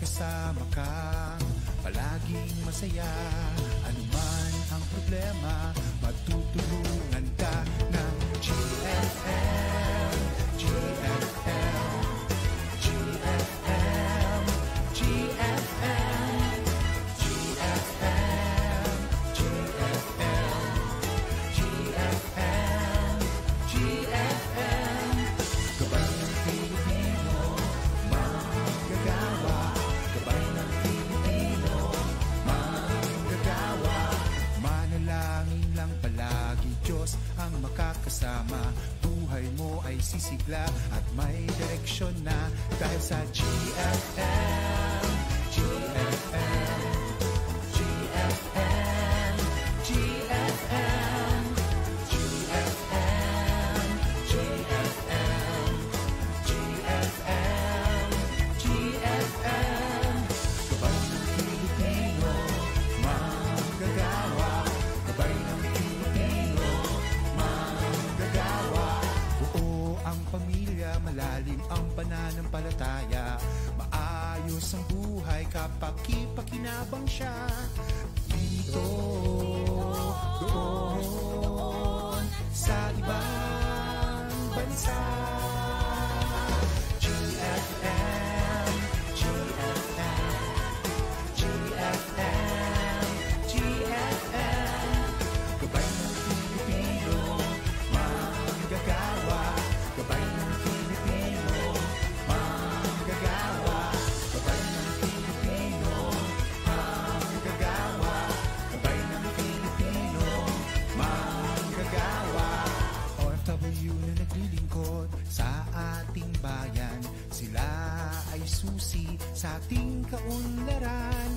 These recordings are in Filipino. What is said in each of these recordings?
Kasama ka, palaging masaya. Anuman ang problema, magtutulungan ka ng GFM, GFM, GFM, GFM, GFM, GFM, GFM, GFM. Gabay ng Pilipino, manggagawa. Gabay ng Pilipino, manggagawa. Manalangin lang palagi, Diyos ang makakasama. Buhay mo ay sisigla at may direksyon na. Dahil sa GFM, GFM, GFM, GFM, GFM, GFM, GFM, GFM. Gabay ng Pilipino, manggagawa. Gabay ng Pilipino, manggagawa. Buo ang pamilya, malalim ang pananampalataya. Maayos ang buhay kapag kipakinabang siya. Dito, doon, sa ibang bansa. GFM, GFM, GFM, GFM. Gabay ng Pilipino, manggagawa. Gabay ng Pilipino, manggagawa. Gabay ng Pilipino, manggagawa. Gabay ng Pilipino, manggagawa. OFW na naglilingkod sa ating bayan, sila ay susi sa ating kaunlaran.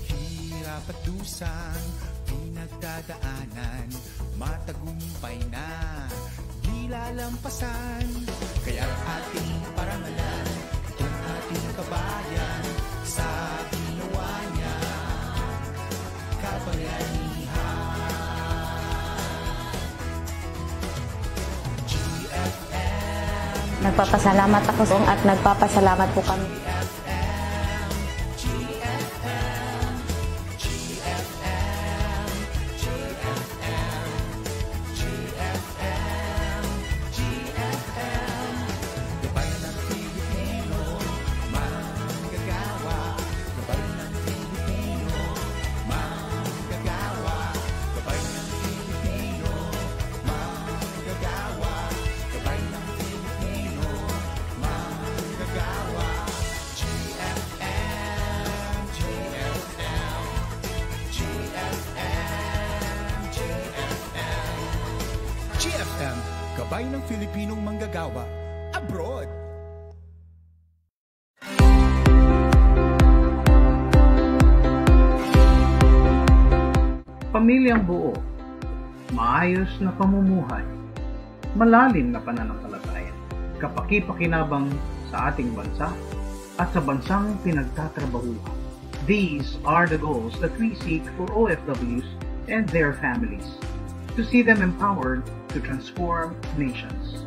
Hirap at dusang pinagdadaanan, matagumpay na di lalampasan. Kaya ating parangalan itong ating kabayan sa ginawa niya kabayanihan. GFM. Nagpapasalamat ako at nagpapasalamat po kami. GFM, Gabay ng Filipinong Manggagawa, abroad. Pamilyang buo, maayos na pamumuhay, malalim na pananampalataya, kapaki-pakinabang sa ating bansa at sa bansang pinagtatrabahuhan. These are the goals that we seek for OFWs and their families, to see them empowered to transform nations.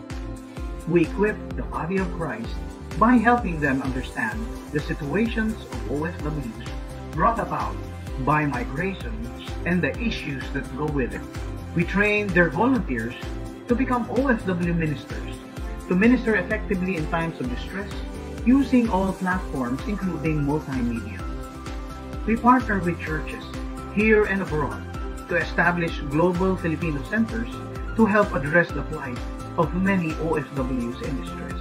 We equip the body of Christ by helping them understand the situations of OFWs brought about by migrations and the issues that go with it. We train their volunteers to become OFW ministers, to minister effectively in times of distress using all platforms including multimedia. We partner with churches here and abroad to establish global Filipino centers to help address the plight of many OFWs in distress.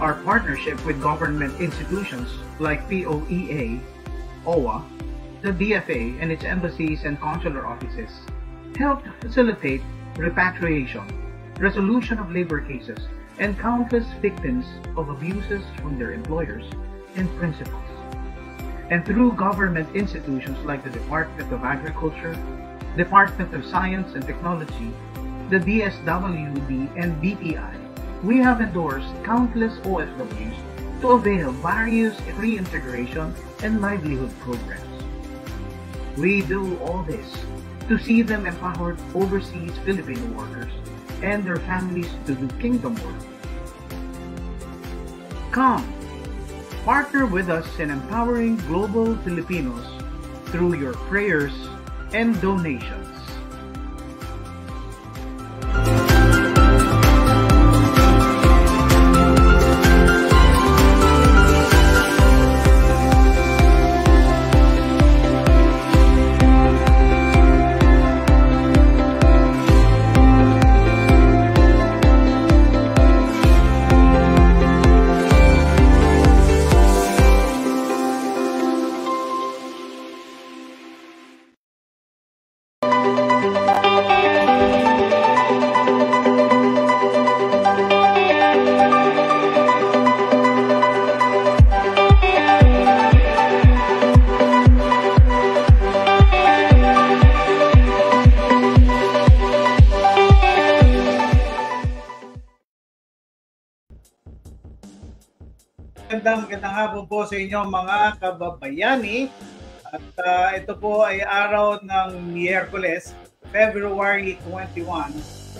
Our partnership with government institutions like POEA, OWA, the DFA and its embassies and consular offices helped facilitate repatriation, resolution of labor cases, and countless victims of abuses from their employers and principals. And through government institutions like the Department of Agriculture, Department of Science and Technology, the DSWD, and BPI, we have endorsed countless OFWs to avail various reintegration and livelihood programs. We do all this to see them empowered overseas Filipino workers and their families to do kingdom work. Come, partner with us in empowering global Filipinos through your prayers and donations. Magandang hapon po sa inyo mga kababayani. At ito po ay araw ng Miyerkules, February 21,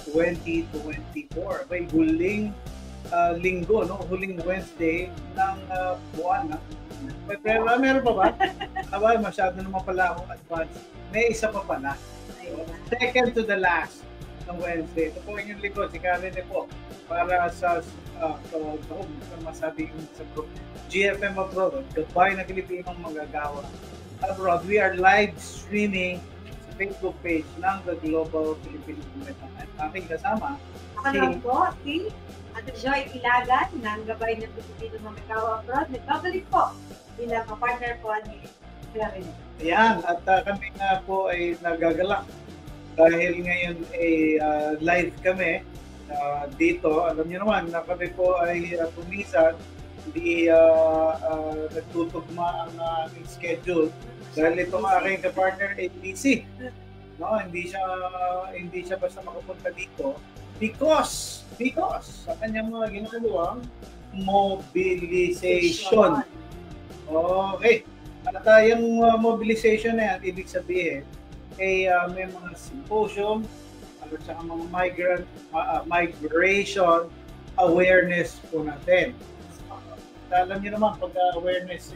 2024. May huling linggo, no? Huling Wednesday ng buwan. Meron pa ba? Masyado naman pala akong advance. May isa pa pala. Second to the last ng Wednesday. Ito po yung likod, si Karen po. Para sa masabi sa group GFM Abroad, Gabay ng Pilipinong Manggagawa Abroad. We are live streaming sa Facebook page ng The Global Filipino Movement. At aking kasama Ako po, si Ate Joy Ilagan ng Gabay ng Pilipinong Manggagawa Abroad. Nagbabalik po bilang partner po ni Karen. Ayan, at kami nga po ay nagagalak dahil ngayon ay live kami dito. Alam niyo naman na kami po ay pumisan, hindi nagtutugma ang aming schedule dahil itong aking kapartner ay busy. No, hindi siya basta makapunta dito because sa kanyang mga ginagawang mobilization. Okay. At yung mobilization na yan, ibig sabihin ay may mga symposium at saka mga migration awareness po natin. Alam niyo naman, pag awareness,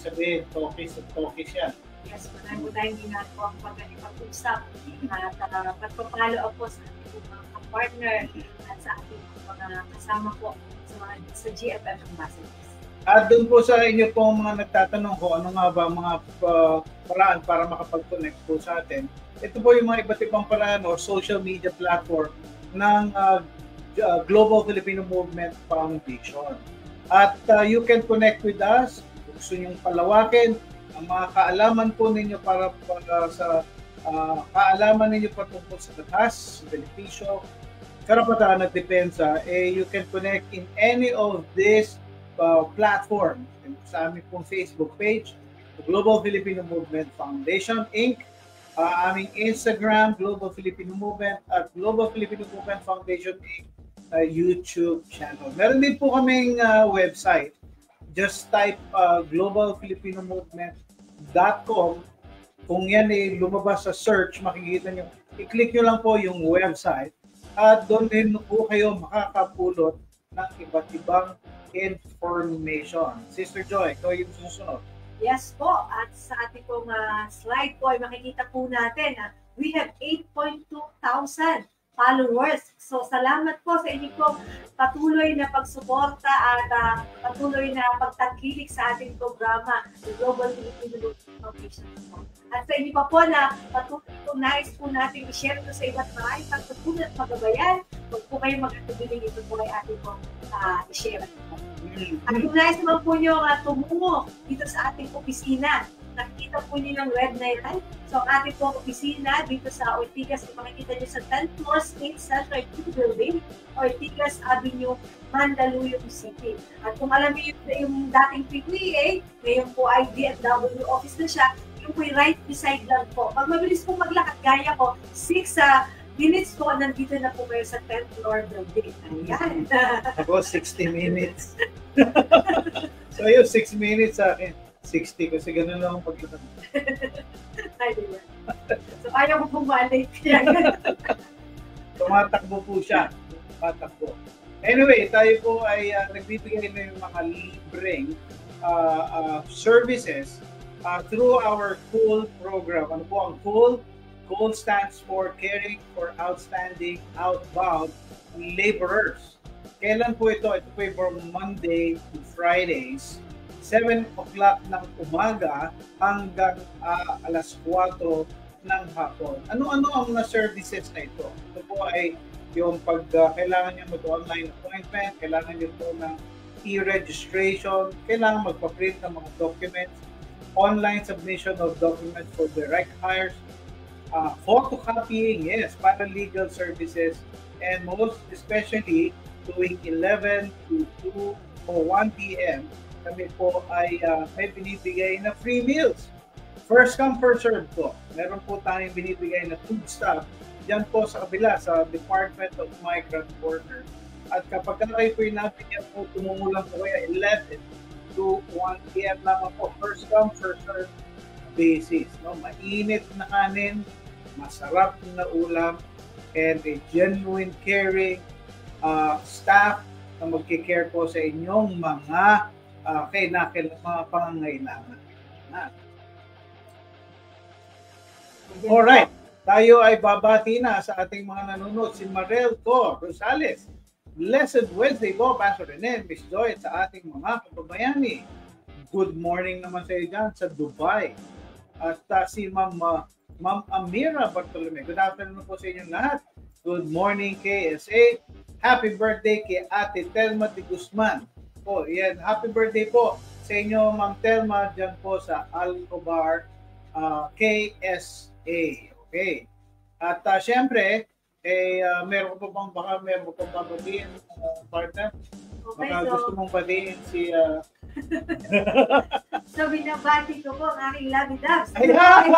sabihin, talkies yan. Yes, marami po tayong ginagawa pag-usap at pagpapalo po sa ating mga partner at sa ating mga kasama po sa GFM Ambassadors. At doon po sa inyo po mga nagtatanong ko ano nga ba mga paraan para makapag-connect po sa atin. Ito po yung mga iba't ibang paraan o social media platform ng Global Filipino Movement Foundation. At you can connect with us. Gusto nyong palawakin ang mga kaalaman po ninyo para sa kaalaman ninyo patungkol sa batas, sa benepisyo, karapatan at depensa, you can connect in any of these platform sa aming pong Facebook page, the Global Filipino Movement Foundation, Inc., aming Instagram, Global Filipino Movement, at Global Filipino Movement Foundation, Inc., YouTube channel. Meron din po kaming website. Just type globalfilipinomovement.com. Kung yan ay lumabas sa search, makikita nyo, i-click nyo lang po yung website at doon din po kayo makakapulot ng iba't ibang information. Sister Joy, ikaw yung susunod. Yes po, at sa ating pong slide po ay makikita po natin na we have 8,200 followers. So salamat po sa inyo pong patuloy na pagsuporta at patuloy na pagtangkilik sa ating programa, the Global Filipino Foundation. At sa inyo pa po na patuloy po nais po natin i-share ito sa iba't maraming pagtutunan at magabayan. Huwag po kayo mag-atubiling ito po ay ating pong i-share. At kung nais naman po nyo tumungo dito sa ating opisina, nakikita po niyo yung red na yan. So, ang ating po opisina dito sa Ortigas, makikita nyo sa 10th floor State Center 2 Building, Ortigas Avenue, Mandaluyong City. At kung alam niyo yung dating PPA, ngayon po ay DFW office na siya, yung po right beside lang po. Pag mabilis po maglakad, gaya ko, 6 minutes po, nandito na po kayo sa 10th floor building. Ayan. Ako, 60 minutes. So, yung 6 minutes sa akin, 60 kasi ganun lang ang paglakad. Ay, diba? So, ayaw mo bumalik. Tumatakbo po siya. Tumatakbo. Anyway, tayo po ay nagbibigay na yung mga libreng services through our COOL program. Ano po ang COOL? COOL stands for Caring for Outstanding Outbound Laborers. Kailan po ito? Ito po ay from Monday to Fridays, 7 o'clock ng umaga hanggang alas 4 ng hapon. Ano-ano ang mga services na ito? Ito po ay yung pag kailangan nyo mag-online appointment, kailangan nyo po ng e-registration, kailangan magpa-print ng mga documents, online submission of documents for direct hires, photocopying, yes, paralegal services, and most especially tuwing 11 to 2 o 1 p.m. kami po ay may binibigay na free meals. First come, first serve po. Meron po tayong binibigay na food stuff dyan po sa kabila sa Department of Migrant Workers. At kapag kayo po yung nabigyan po, tumumulang po kayo 11 to 1 p.m. naman po. First come, first serve basis. No? Mainit na kanin, masarap na ulam, and a genuine caring staff na magkikare po sa inyong mga mga pangangailangan. Alright, tayo ay babati na sa ating mga nanonood. Si Marel Co. Rosales, Blessed Wednesday po, Pastor Rene, Miss Joy, sa ating mga kababayani. Good morning naman sa iyo dyan sa Dubai. At si Ma'am Amira Bartolome. Good afternoon po sa inyo lahat. Good morning, KSA. Happy birthday kay Ate Telma de Guzman. Po, yan. Happy birthday po sa inyo, Ma'am Telma, dyan po sa Alcobar, KSA. Okay. At syempre, meron ko pa babatiin, partner. Okay, Baka gusto mong batiin si... So, binabati ko po ang aking Labi Dabs. Ayan!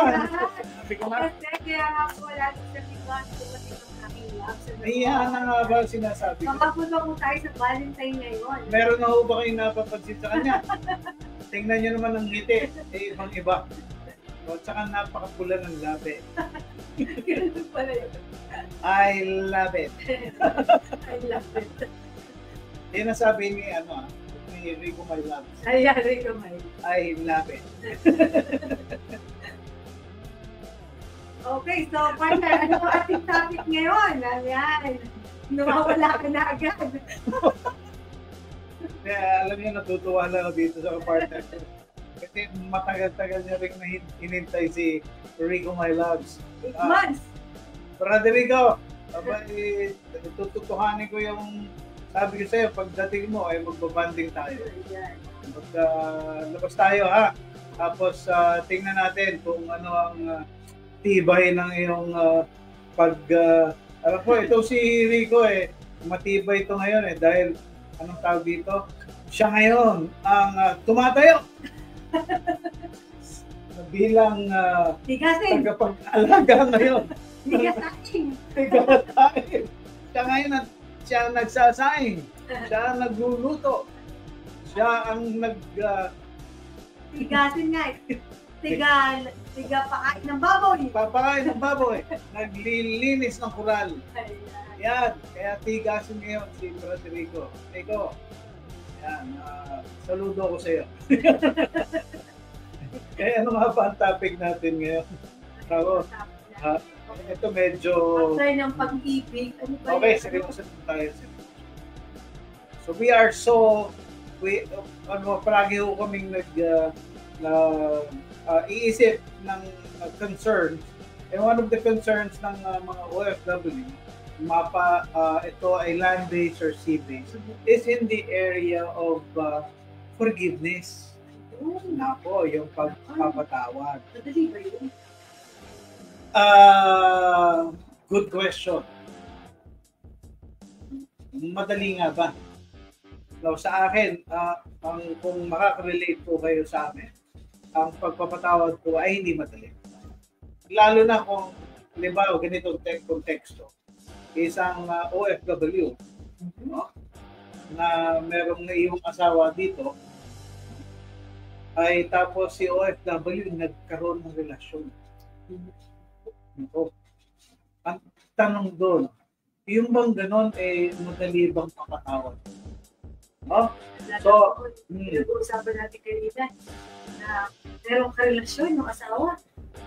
Sabi ko nga. Kasi kaya nga po, lagi sa tingnan ko pati ang aking Labs. Ayan na nga ba sinasabi ko? Makapunta po tayo sa Valentine ngayon. Meron na ho ba kayong napapansin sa kanya? Tingnan nyo naman ang ngiti. Ibang iba. O, tsaka napakapula ng labi. Ganun pala yun. I love it. I love it. Yan ang sabi ni, ni Rico My Loves. Ayan, Rico May. I love it. Okay, so partner, ano ang ating topic ngayon? Ayan. Nawawala ka na agad. Kaya alam niyo, natutuwa lang ako dito sa partner. Kasi matagal-tagal niya rin hinintay si Rico My Loves. 8 months. Brother Rico, tututuhanin ko yung sabi ko sa'yo, pagdating mo ay magbabanding tayo. Labas tayo ha. Tapos tingnan natin kung ano ang tibay ng iyong alam ko, ito si Rico matibay ito ngayon dahil anong tawag dito? Siya ngayon ang tumatayo. Bilang tagapag-alaga ngayon. Tigasain. Tigasain. Siya ngayon siya ang nagsasaing. Siya ang nagluluto. Siya ang Tigasin nga Tiga pakain ng baboy. Papakain ng baboy. Naglilinis ng kural. Yan. Kaya tigasin ngayon si Brother Rico. Rico, yan. Saludo ko sa iyo. Kaya ano nga ba ang topic natin ngayon? Ako, ito medyo... After ng pag-ibig, ano ba okay, seryoso tayo. So we are palagi ko kaming iisip ng concerns. And one of the concerns ng mga OFW ito ay land-based or sea-based, is in the area of forgiveness. Nako, yung pagpapatawad. Madali ba yun? Good question. Madali nga ba? No, sa akin, kung makaka-relate po kayo sa amin, ang pagpapatawad po ay hindi madali. Lalo na kung, halimbawa, ganitong konteksto, isang OFW, no? Na merong naiyong asawa dito, ay tapos si OFW nagkaroon ng relasyon. No? Ang tanong doon, yung bang ganon, madali bang mapatawad? No? So, Pinag-uusapan natin kanina na merong karelasyon yung asawa.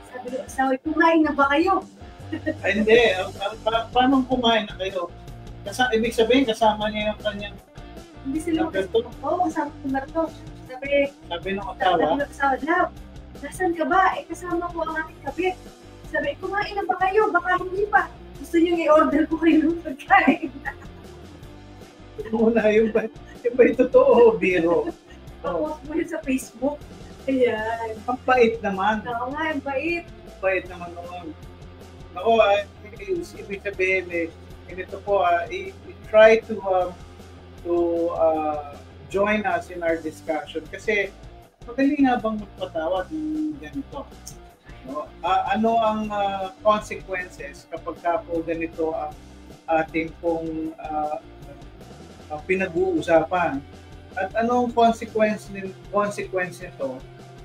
Sabi ng asawa, kumain na ba kayo? hindi. Paano kumain na kayo? Ibig sabihin, kasama niya yung kanyang Hindi sila Alberto? Oo, sabi ko Marto. Sabi ng asawa, Love, nasan ka ba? Kasama ko ang aking kabit. Sabi, kumain na ba kayo? Baka hindi pa. Gusto niyo i-order ko kayo ng pagkain. muna yung ba yung totoo, biro. Papost mo yun sa Facebook. Ayan. Ang bait naman. Oo nga, ang bait. Bait naman naman. Ako, ibig sabihin, ganito po, try to join us in our discussion kasi madali nga bang magpatawad ng ganito? No? Ano ang consequences kapag po ganito ang ating pong pinag-uusapan? At anong consequence nito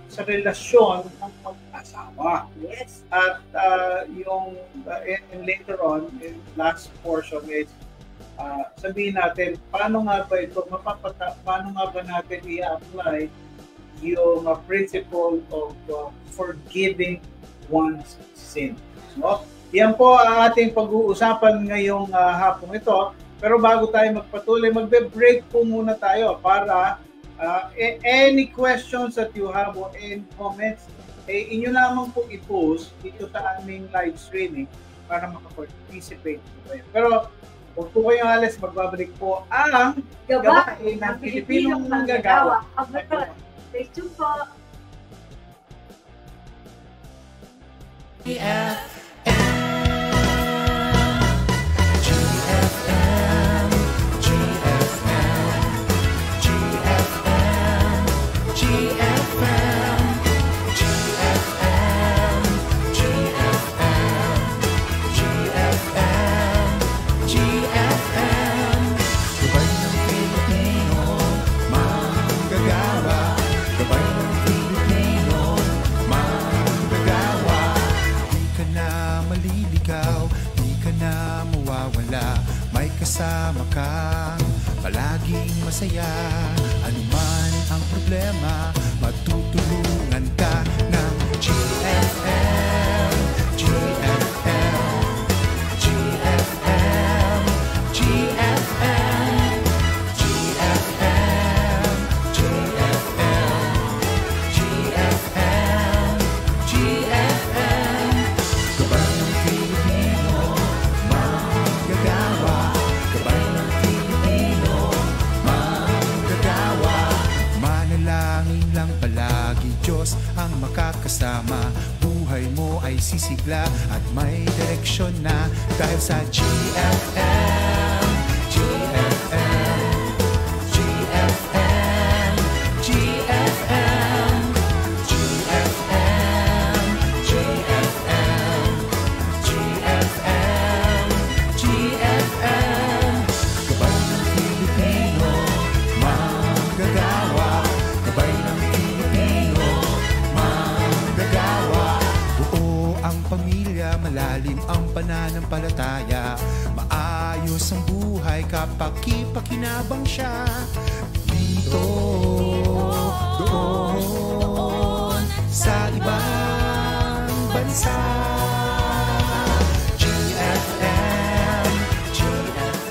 sa relasyon ng mag-asawa? Yes. At and later on, in last portion is sabihin natin, paano nga ba ito, paano nga ba natin i-apply yung principle of forgiving one's sin. No? Yan po ang ating pag-uusapan ngayong hapong ito. Pero bago tayo magpatuloy, magbe-break po muna tayo para any questions that you have or any comments, inyo lamang po i-post dito sa aming live streaming para makaparticipate po kayo. Pero huwag po kayong alis, magbabalik po ang Gabay ng Pilipinong Manggagawa. Stay tuned po. May kasama kang palaging masaya. Anuman ang problema, matutulungan ka ng GFM. GFM. GFM. GFM. GFM. GFM. GFM. GFM. Gabay ng Pilipino, manggagawa. Gabay ng Pilipino, manggagawa. Manalangin lang palagi, Diyos ang makakasama. Buhay mo ay sisigla at may direksyon na dahil sa GFM. GFM. GFM. GFM. GFM. GFM. GFM. GFM. Gabay ng Pilipino, manggagawa. Gabay ng Pilipino, manggagawa. Buo ang pamilya, malalim ang pananampalataya. Maayos ang buhay kapag kipakinabang siya. Dito, doon, sa ibang bansa. GFM, GFM.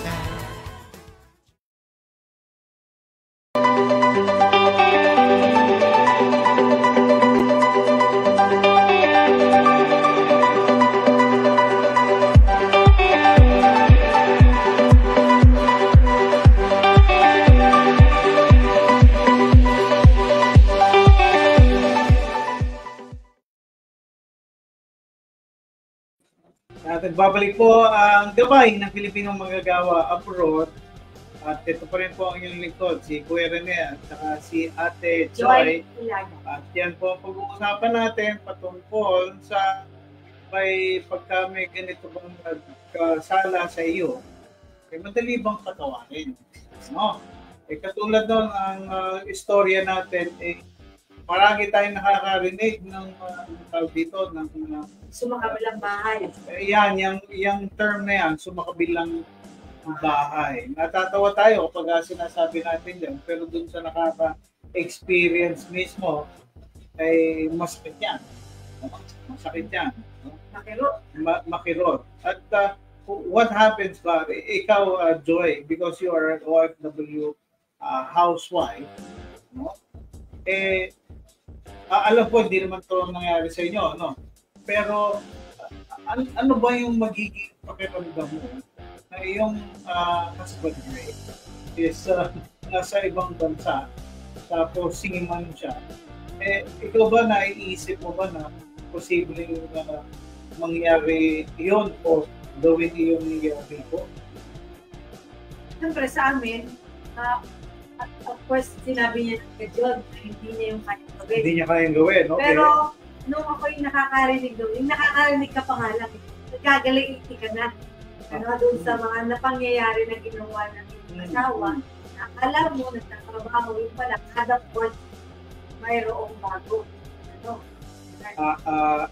At nagbabalik po ang gabay ng Pilipinong manggagawa abroad. At ito pa rin po ang inyong lingkod, si Kuya Rene at saka si Ate Joy. Ilaga. At yan po ang pag-uusapan natin patungkol sa may pagka may ganito bang nagkasala sa iyo, madali bang patawarin? No? Katulad nun, ang istorya natin, marami tayong nakakarinig ng tawag dito, ng Sumakabilang bahay. yung term na yan, sumakabilang bahay. Natatawa tayo kapag sinasabi natin yan, pero dun sa nakaka-experience mismo, ay masakit yan. Masakit yan. Makirot. Makirot. At what happens ba? Ikaw, Joy, because you are an OFW housewife, no? Alam po, hindi naman ito nangyari sa inyo, no? Pero, ano ba yung magiging pakiramdam mo na iyong husband is nasa ibang bansa, tapos singiman siya? Ikaw ba naiisip mo ba na posibleng mangyari iyon o gawin iyon nangyari po? Siyempre sa amin, of course, sinabi niya kay John na hindi niya yung kanyang gawin. Hindi niya kayang gawin, okay? Pero, nung ako'y nakakarinig doon, nakakarinig ka pa nga lang, nagkagaliiti ka na. Doon sa mga napangyayari na ginawa ng iyong asawa, akala mo, nagtatrabaho yung pala, kada port, mayroong bago.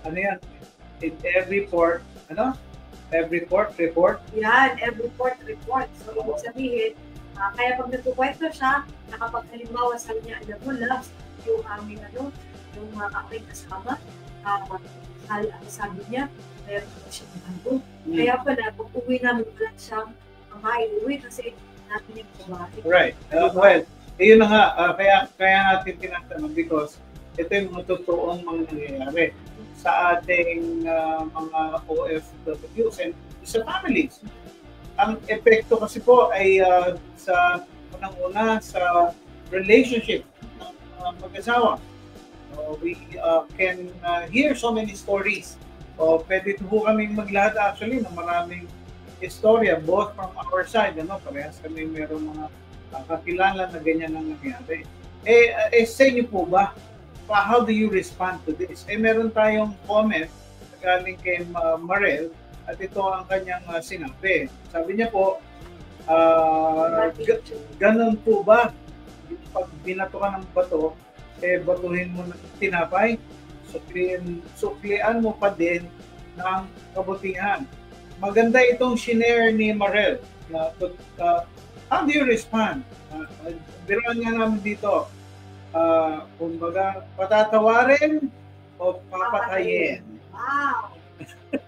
Ano yan? In every port, every port report? Yan, every port report. So, ibig sabihin, kaya pag nagkukwento siya, nakapag halimbawa sabi niya, alam mo, loves, yung aming yung mga aking kasama, sabi niya, meron po siyang bago. Kaya pala, kung uwi namin pala siyang maiuwi kasi natin yung kumain. Right. Well, yun na nga, kaya natin tinatanong because ito yung mga totoong mga nangyayari sa ating mga OFWs and sa families. Ang epekto kasi po ay sa unang-una sa relationship ng mag-asawa. We can hear so many stories. Pwede po kaming maglahat actually ng maraming istorya both from our side. Parehas kami meron mga kakilala na ganyan ang nangyari. Sa inyo po ba? How do you respond to this? Meron tayong comment galing kay Marel at ito ang kanyang sinabi. Sabi niya po, ganun po ba? Pag binato ka ng bato, batuhin mo ng tinapay, suklian mo pa din ng kabutihan. Maganda itong shinare ni Marel. How do you respond? Biruan nga namin dito. Kumbaga, patatawarin o papatayin? Wow!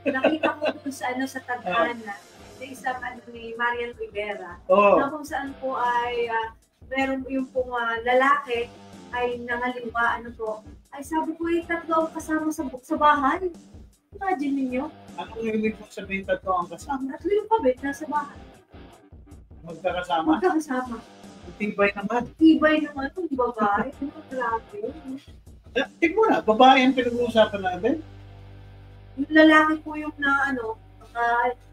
Nakita ko dun sa Tadhana, sa isang ni Marian Rivera, na kung saan po ay meron yung pong lalaki ay nangaliwa, ay sabi ko, tatlo ang kasama sa bahay. Imagine ninyo. Anong ibig mong sabihin tatlo ang kasama? Tatlo yung kabit nasa bahay. Magkakasama? Magkakasama. Tibay naman. Tibay naman yung babae. Grabe. Tigmo na, babae ang pinag-uusapan natin. Yung lalaki po yung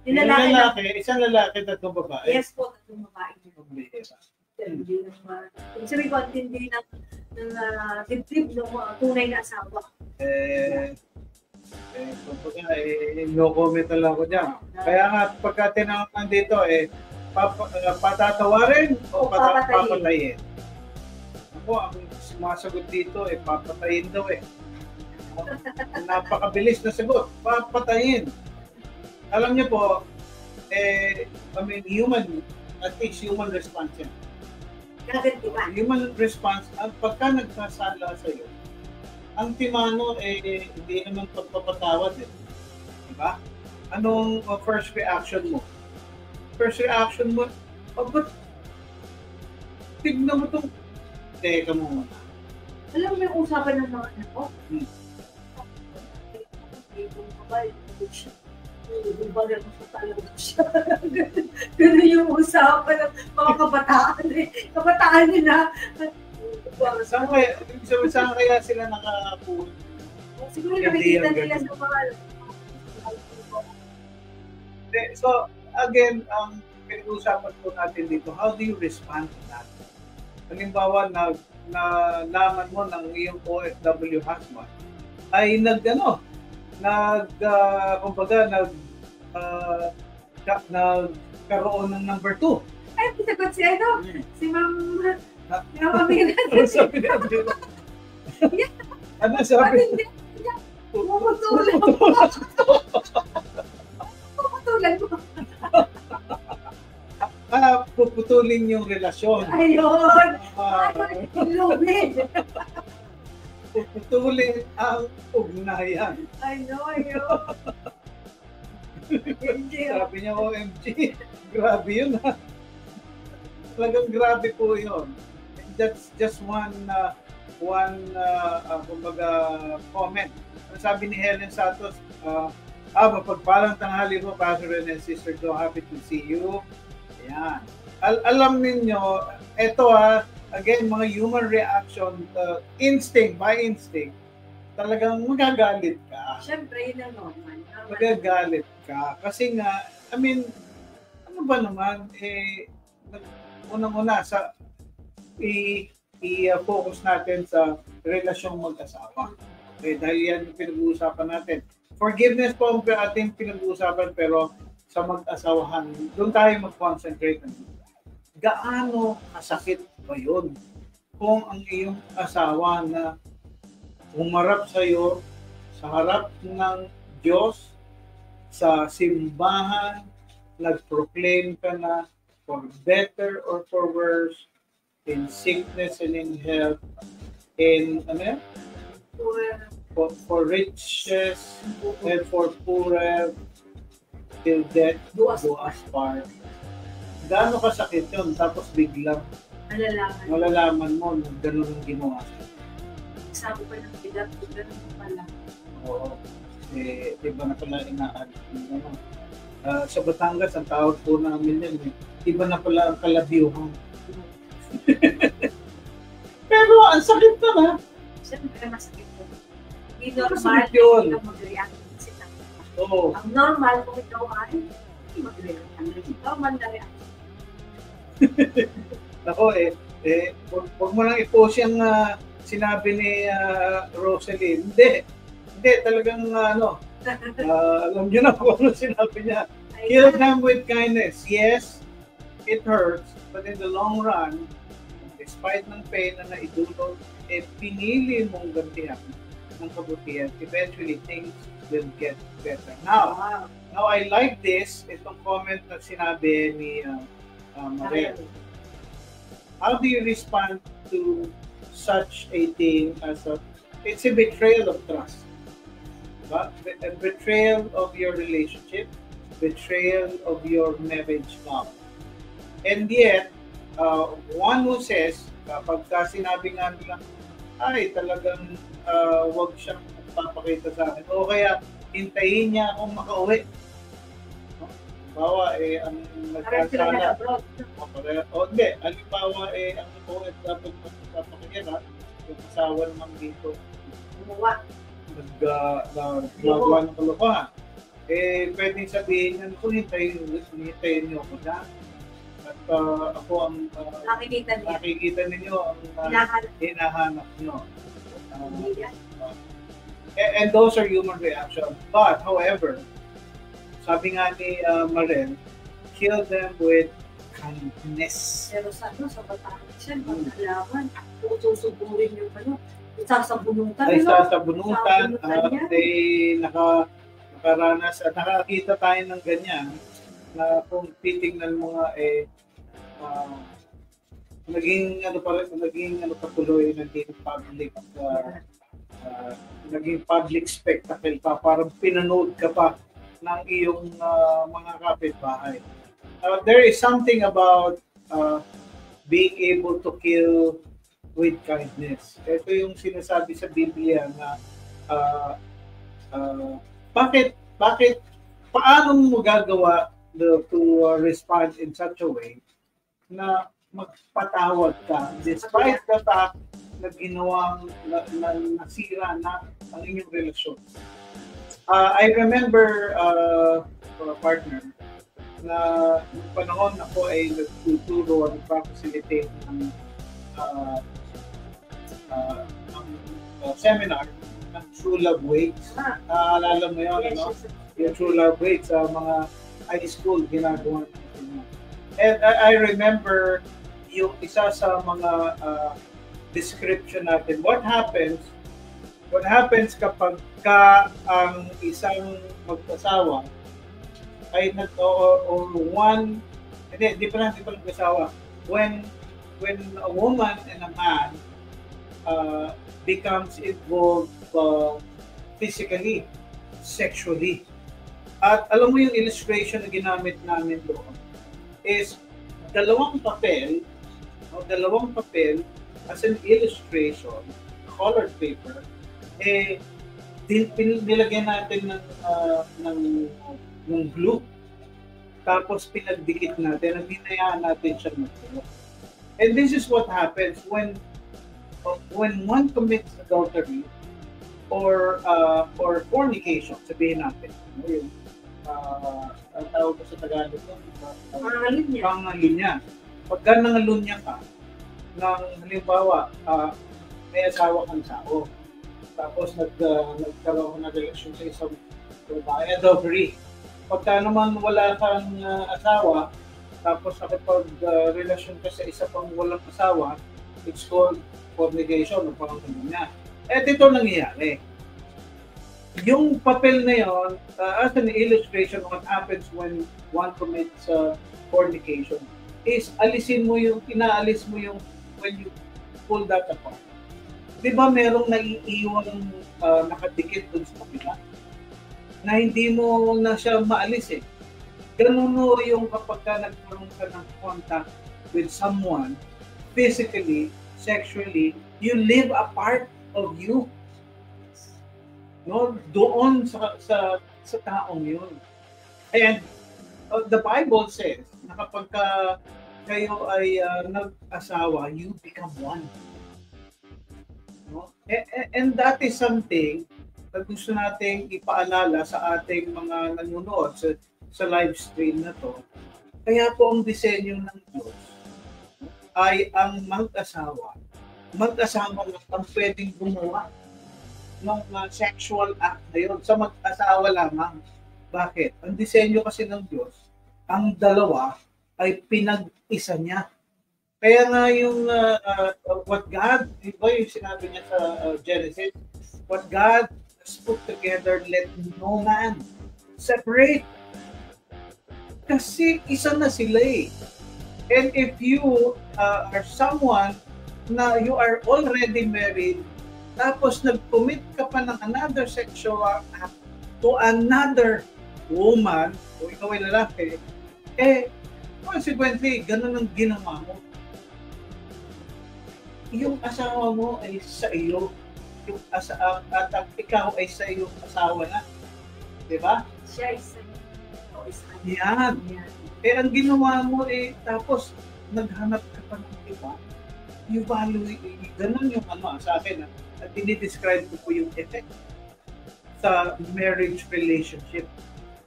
yung lalaki. Isang lalaki, tatlong babae. Yes po, tatlong babae. Hindi naman. Kung sabi ko, hindi ng dibdib ng tunay na asawa. No comment na lang ko dyan. Kaya nga, pagka tinanong dito, patatawarin o papatayin? Ako, ang sumasagot dito, papatayin daw Napakabilis na sagot, papatayin. Alam niyo po, at least human response yan. Human response, pagka nagkasala sa iyo, ang timano hindi naman pagpapatawad diba? Anong first reaction mo? First reaction mo, ba't tignan mo itong teka mo muna. Alam mo yung usapan ng mga anak ko? Bagal mo sa talaga siya. Ganun yung usapan ng mga kabataan Kabataan nila. Saan kaya sila nakapuno? Siguro nakikita nila sa mga So, again, ang pinag-uusapan po natin dito, how do you respond to that? Halimbawa, nalaman mo ng iyong OFW husband ay nagkaroon ng number 2. Ay, sagot si si Ma'am Amira. Ano sabi ni Adriana? Ano sabi? Pumutulan mo. Pumutulan mo. Puputulin yung relasyon. Ayun. Lumid. Puputulin ang ugnayan. Ayun. Sabi niya, OMG. Grabe yun, ha? Talagang grabe po yun. That's just one comment. Ang sabi ni Helen Santos, mapagpalang tanghali po, Pastor and Sister Jo, happy to see you. Ayan. Alam ninyo, ito again, mga human reaction, instinct, by instinct, talagang magagalit ka. Siyempre, yun ang normal. Magagalit ka. Kasi nga, I mean, ano ba naman, unang-una, i-focus natin sa relasyong mag-asawa. Okay, dahil yan yung pinag-uusapan natin. Forgiveness po ang ating pinag-uusapan, pero sa mag-asawahan, doon tayo mag-concentrate. Gaano kasakit ba yun kung ang iyong asawa na humarap sa iyo sa harap ng Diyos, sa simbahan, nag-proclaim ka na for better or for worse, in sickness and in health, in for riches and for poor, till death do us part. Gaano kasakit yun, tapos biglang malalaman mo na gano'n ang ginawa sa'yo. Sabi pa ng bilat, gano'n pala. Oo. Iba na pala inaalit. Sa Batangas, ang tawag po namin yan, iba na pala ang kalabyuhan. Pero ang sakit na. Siyempre, masakit yun. Hindi Masakit normal yun. na mag-react sila. Oo. Ang normal kung ikaw ay mag-react. Ikaw man na-react. Ako huwag mo lang i-post yung sinabi ni Rosalie. Hindi, talagang alam niyo na kung ano sinabi niya. Kill them with kindness. Yes, it hurts, but in the long run, despite ng pain na naidulog, pinili mong gantihan ng kabutihan, eventually things will get better. Now I like this, itong comment na sinabi ni Mariel. How do you respond to such a thing as it's a betrayal of trust? Diba? A betrayal of your relationship, betrayal of your marriage vow. And yet, one who says, kapag sinabi nga nila, ay talagang wag siyang papakita sa akin, o kaya hintayin niya akong makauwi. Halimbawa, ang nagkasala, hindi, halimbawa, ang OFW magpapakita, yung asawa naman dito, nagagawa ng kalokohan. Pwedeng sabihin niya, kung hintayin niyo ako na, at ako ang nakikita ninyo ang hinahanap niyo. And those are human reactions. But, however, sabi nga ni Mariel, kill them with kindness. Pero sa Batangas siya, magkalaman, susuburin yung sasabunutan. Ay, sasabunutan. Nakaranas at nakakita tayo ng ganyan na kung titingnan mo nga naging patuloy, naging public spectacle pa, parang pinanood ka pa ng iyong mga kapitbahay. There is something about being able to kill with kindness. Ito yung sinasabi sa Biblia na paano mo gagawa to respond in such a way na magpatawad ka despite the fact na ginawang nasira na ang inyong relasyon. I remember partner, na yung panahon ako ay nagtuturo at nagpa-facilitate ng seminar ng True Love Weights. Naalala mo yun, Yes, no? yes. Yung True Love Weights sa mga high school ginagawa natin. And I remember yung isa sa mga description natin. What happens kapag ang isang mag-asawa ay hindi pa mag-asawa. When a woman and a man becomes involved physically, sexually. At alam mo yung illustration na ginamit namin doon is dalawang papel as an illustration, colored paper, nilagyan natin ng glue. Tapos pinagdikit natin, hinayaan natin siya magtulo. And this is what happens when one commits adultery or fornication, sabihin natin. Yung ang tawag ko sa Tagalog ko, pangalunya. Pagka nangalunya ka, halimbawa, may asawa kang tao, tapos nagkaroon ng relasyon sa isang babae, adultery. Pagka naman wala kang asawa, tapos nakipag-relasyon ka sa isa pang walang asawa, it's called fornication o pangalunya. At ito nangyayari. Yung papel na yun, as an illustration of what happens when one commits fornication, is inaalis mo yung when you pull that apart. Di ba merong naiiwan nakadikit dun sa kapila? Na hindi mo na siya maalis eh. Ganun mo yung kapag nagkaroon ka ng contact with someone, physically, sexually, you live a part of you. No, doon sa taong yun. And the Bible says na kapag kayo ay nag-asawa, you become one. No? And that is something na gusto nating ipaalala sa ating mga nanonood sa live stream na to. Kaya po ang disenyo ng Diyos ay ang mag-asawa lang ang pwedeng gumawa ng sexual act na yun sa mag-asawa lamang. Bakit? Ang disenyo kasi ng Diyos, ang dalawa ay pinag-isa niya. Kaya nga yung what God, diba yung sinabi niya sa Genesis, what God has put together, let no man separate. Kasi isa na sila eh. And if you are someone na you are already married, tapos nag-commit ka pa ng another sexual act to another woman, o ikaw ay lalaki, consequently, ganun ang ginawa mo. Yung asawa mo ay sa iyo, at ikaw ay sa iyong asawa na. Diba? Siya isa. Yan. Ang ginawa mo tapos naghanap ka pa ng iba, you value, ganun yung sa akin, at dinidescribe ko po yung effect sa marriage relationship.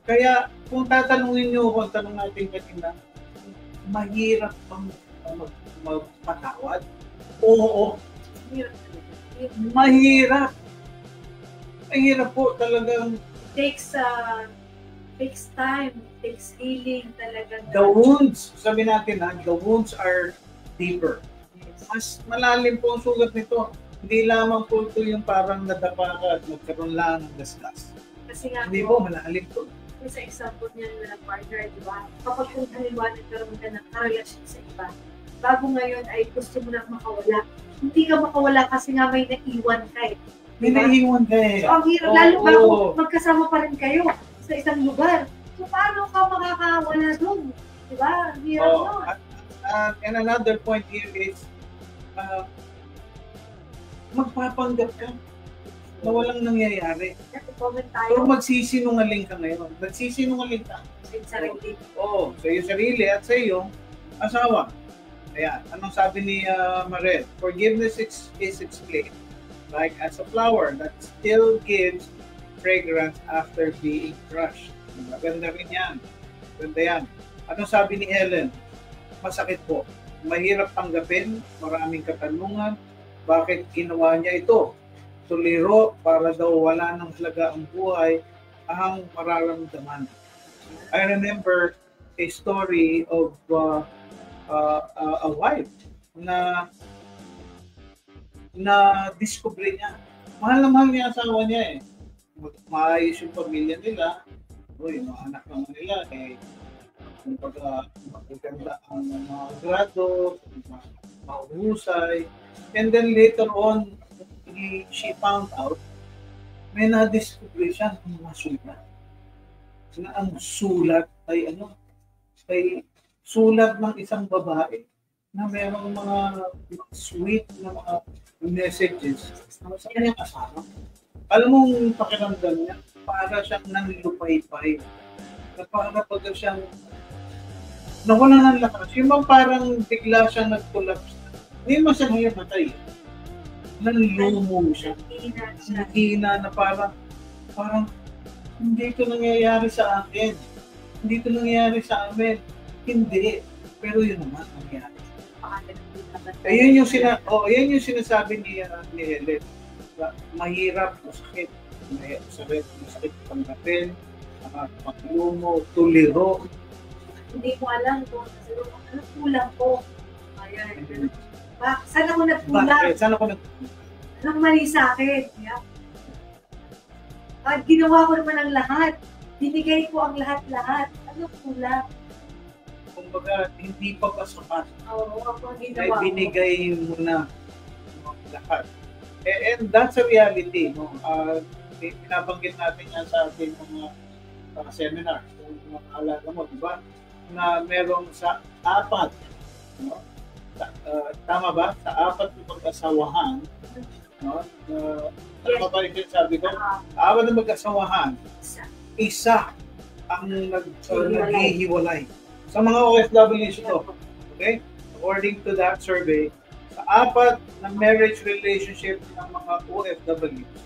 Kaya kung tatanungin nyo kung tanong natin kanina, mahirap bang magpatawad? Oo. Mahirap. Mahirap po talagang. Takes time, takes healing talaga. The wounds, sabi natin the wounds are deeper. Mas malalim po ang sugat nito. Hindi lamang po ito yung parang nadapa ka at nagkaroon lang ng gasgas. Kasi nga hindi po, malalim po. Sa example niya na partner, di ba? Kapag kung halimbawa nagkaroon ka ng karelasyon sa iba, bago ngayon ay gusto mo na makawala. Hindi ka makawala kasi nga may naiwan ka eh. May naiwan ka eh. So, ang hirap, lalo bago magkasama pa rin kayo sa isang lugar. So, paano ka makakawala doon? Di ba? Ang hirap doon. And another point here is, magpapanggap ka na walang nangyayari. So magsisinungaling ka ngayon. Nagsisinungaling ka. Sa sarili. Oo, sa iyong sarili at sa iyong asawa. Ayan, anong sabi ni Marel? Forgiveness is explained like as a flower that still gives fragrance after being crushed. Maganda rin yan. Maganda yan. Ano sabi ni Ellen? Masakit po. Mahirap tanggapin, maraming katanungan. Bakit ginawa niya ito? Tuliro para daw wala ng halaga ang buhay ang mararamdaman. I remember a story of a wife na discover niya. Mahal na mahal niya asawa niya eh. Maayos yung pamilya nila. Yung mga anak naman nila eh. Maganda ang mga grado, mahusay. And then later on, she found out may na-discover siya ng mga sulat. Na ang sulat ay ay sulat ng isang babae na mayroong mga sweet na mga messages sa kanyang asawa. Alam mo yung pakiramdam niya, para siyang nanlupay-pay. Na para pag siyang nawala ng lakas. Yung bang parang bigla siyang nag-collapse. Hindi mo siya ngayon matay. Nanlumo siya. Hina na parang hindi ito nangyayari sa akin. Hindi ito nangyayari sa amin. Hindi. Pero yun naman nangyayari. Ayun yung sinasabi ni Helen. Mahirap, masakit. Masakit tanggapin, maglumo, tuliro. Hindi mo alam kung ano kulang ko. Ayan. Saan ako nagkulang? Bakit? Saan ako nagkulang? Anong mali sa akin? Yeah. At ginawa ko naman ang lahat. Binigay ko ang lahat-lahat. Ano kulang? Kumbaga, hindi pa sapat. Oo, ako ang ginawa ko. Binigay mo na lahat. And that's a reality. No? Pinabanggit natin yan sa ating mga seminar. Kung makaalala mo, diba? Na merong sa apat. No? Tama ba? Sa apat na mag-asawahan. No? Ano ba rin sabi ko? Apat na mag-asawahan. Isa ang naghihiwalay. Sa mga OFWs ito. Okay? According to that survey, sa apat na marriage relationship ng mga OFWs,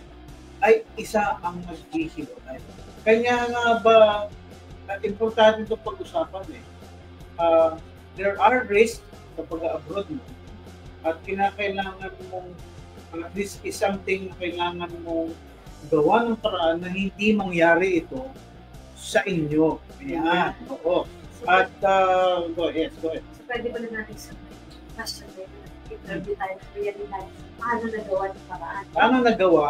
ay isa ang naghihiwalay. Kanya nga ba, importante itong pag-usapan eh. There are risks sa pag-abroad mo at kinakailangan mong this is something na kailangan mong gawa ng paraan na hindi mangyari ito sa inyo. Ayan. Oo. At go ahead. So, pwede ba na natin sa question na interview tayo na realidad, paano nagawa ng paraan? Paano nagawa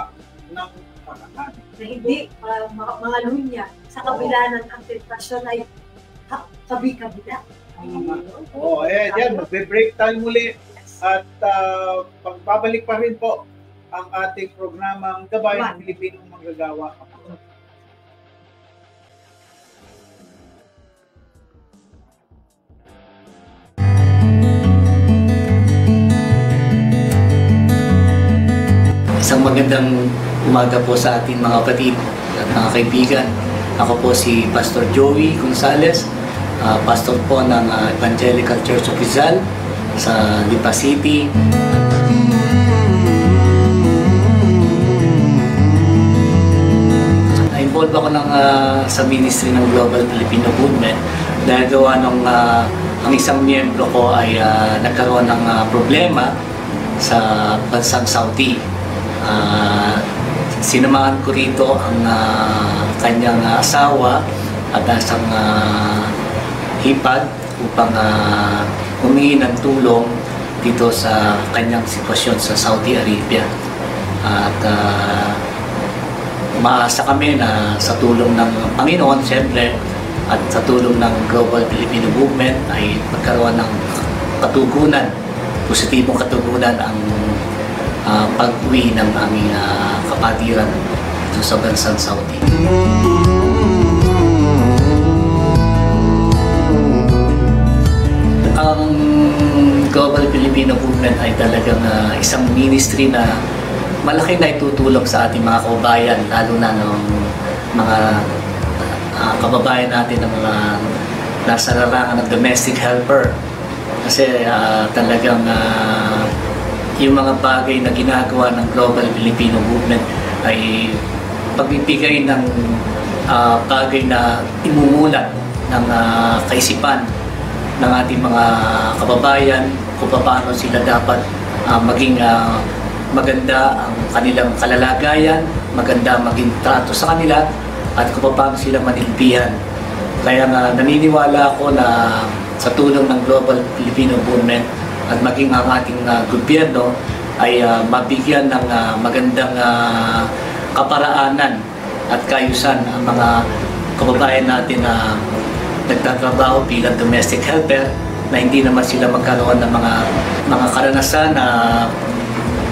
ng paraan? Na hindi mga lunya sa kabila ng ang tentasyon ay kabi-kabila. Oo, yan. Magbe-break tayo muli. At pagbabalik pa rin po ang ating programang Gabay ng Pilipinong Manggagawa. Isang magandang umaga po sa ating mga kapatid at mga kaibigan. Ako po si Pastor Joey Gonzales, pastor po ng Evangelical Church of Rizal sa Lipa City. Na-involve ako sa ministry ng Global Filipino Movement dahil gawa nung ang isang miyembro ko ay nagkaroon ng problema sa bansang Saudi. Sinamahan ko rito ang kanyang asawa at isang hipag upang humingi ng tulong dito sa kanyang sitwasyon sa Saudi Arabia. At umaasa kami na sa tulong ng Panginoon, siyempre, at sa tulong ng Global Filipino Movement ay magkaroon ng katugunan, positibong katugunan ang pag-uwi ng aming kapatiran dito sa bansang Saudi. Ang Global Filipino Movement ay talagang isang ministry na malaki na itutulong sa ating mga kababayan, lalo na ng mga kababayan natin ng mga nasa larangan ng domestic helper. Kasi talagang yung mga bagay na ginagawa ng Global Filipino Movement ay pagbibigay ng bagay na imumulat ng kaisipan ng ating mga kababayan kung paano sila dapat maging maganda ang kanilang kalalagayan, maganda maging trato sa kanila, at kung paano sila manilbihan. Kaya nga naniniwala ako na sa tulong ng Global Filipino Movement at maging ang ating gobyerno ay mabigyan ng magandang kaparaanan at kaayusan ang mga kababayan natin na nagtatrabaho bilang domestic helper, na hindi naman sila magkaroon ng mga karanasan na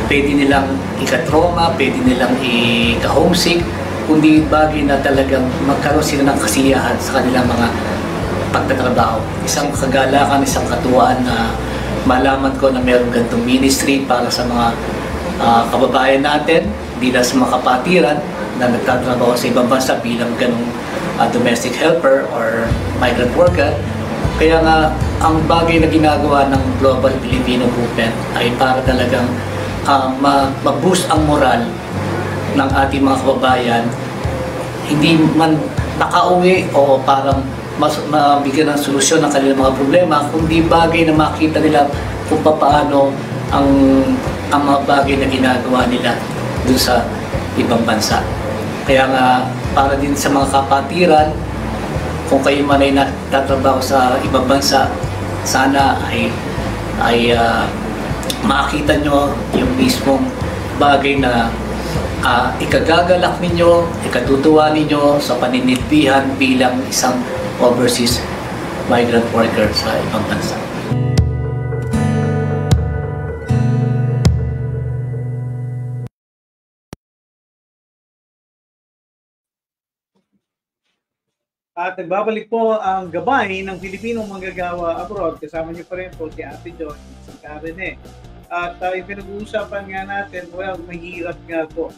pwede nilang ikatroma, pwede nilang ika-homesick, kundi bagay na talagang magkaroon sila ng kasiyahan sa kanilang mga pagtatrabaho. Isang kagalakan, isang katuwaan na malaman ko na mayroong ganitong ministry para sa mga kababayan natin, hindi lang sa mga kapatiran na nagtatrabaho sa ibang bansa bilang ganong domestic helper or migrant worker. Kaya nga, ang bagay na ginagawa ng Global Filipino Movement ay para talagang ma-boost ang moral ng ating mga kababayan, hindi man nakauwi o parang mabigyan ng solusyon ng kanilang mga problema, kundi bagay na makita nila kung paano ang mga bagay na ginagawa nila dun sa ibang bansa. Kaya nga, para din sa mga kapatiran, kung kayo man ay natatrabaho sa ibang bansa, sana ay makita nyo yung mismong bagay na ikagagalak ninyo, ikatutuwa ninyo sa paninilbihan bilang isang overseas migrant worker sa ibang bansa. At nagbabalik po ang gabay ng Pilipinong manggagawa abroad. Kasama niyo pa rin po si Ate Joy, si Karen. At yung pinag-uusapan nga natin, well, mahirap nga po.